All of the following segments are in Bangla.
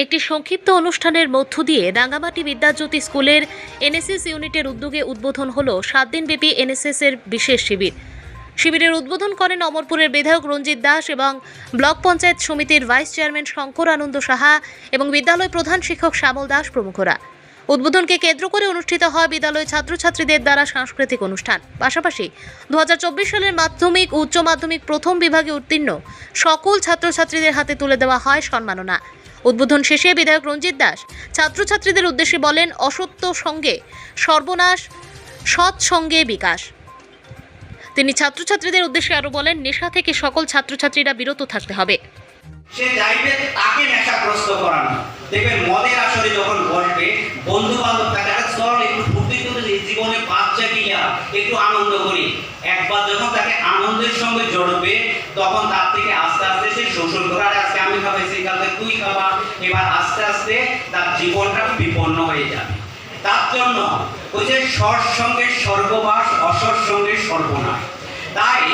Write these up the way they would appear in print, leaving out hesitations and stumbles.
একটি সংক্ষিপ্ত অনুষ্ঠানের মধ্য দিয়ে রাঙ্গামাটি বিদ্যাজ্যোতি স্কুলের এনএসএস ইউনিটের উদ্যোগে উদ্বোধন হলো 7 দিনব্যাপী এনএসএস এর বিশেষ শিবির। শিবিরের উদ্বোধন করেন অমরপুরের বিধায়ক রঞ্জিত দাস এবং ব্লক পঞ্চায়েত সমিতির ভাইস চেয়ারম্যান শঙ্কর আনন্দ সাহা এবং বিদ্যালয় প্রধান শিক্ষক শ্যামল দাস প্রমুখরা। উদ্বোধনকে কেন্দ্র করে অনুষ্ঠিত হয় বিদ্যালয় ছাত্রছাত্রীদের দ্বারা সাংস্কৃতিক অনুষ্ঠান। পাশাপাশি 2024 সালের মাধ্যমিক ও উচ্চ মাধ্যমিক প্রথম বিভাগে উত্তীর্ণ সকল ছাত্রছাত্রীদের হাতে তুলে দেওয়া হয় সম্মাননা। উদ্বোধন শেষে বিধায়ক রঞ্জিত দাস ছাত্রছাত্রীদের উদ্দেশ্যে বলেন, অসত্য সঙ্গে সর্বনাশ, সৎ সঙ্গে বিকাশ। তিনি ছাত্রছাত্রীদের উদ্দেশ্যে আরো বলেন, নেশা থেকে সকল ছাত্রছাত্রীরা বিরত থাকতে হবে। সে চাইবে তাকে নেশাগ্রস্ত করানো। দেখবেন মদের আসরে যখন বসবে, বন্ধু বান্ধব তাকে চল একটু ফুর্তি করে জীবনে বাচ্চা গিয়া একটু আনন্দ করি। একবার যখন তাকে আনন্দের সঙ্গে জড়বে, তখন তার থেকে আস্তে আস্তে সে শোষণ করার, আজকে আমি খাবাইছি কালকে তুই খাবা, এবার আস্তে আস্তে তার জীবনটা বিপন্ন হয়ে যাবে। তার জন্য ওই যে সৎ সঙ্গে স্বর্গবাস, অসৎ সঙ্গে সর্বনাশ। তাই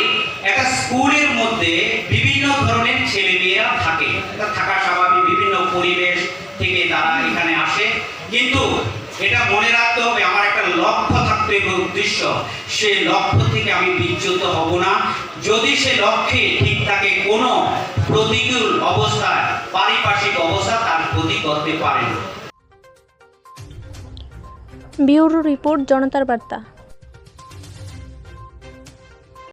একটা স্কুলের মধ্যে বিভিন্ন ধরনের ছেলেমেয়েরা থাকে, এটা থাকা স্বাভাবিক, বিভিন্ন পরিবেশ থেকে তারা এখানে আসে। কিন্তু এটা মনে রাখতে হবে, আমার একটা লক্ষ্য থাকতে হবে, উদ্দেশ্য। সেই লক্ষ্য থেকে আমি বিচ্যুত হব না। যদি সে লক্ষ্যে ঠিক থাকে, কোনো প্রতিকূল অবস্থায়, পারিপার্শ্বিক অবস্থা তার ক্ষতি করতে পারে না। ব্যুরো রিপোর্ট, জনতার বার্তা।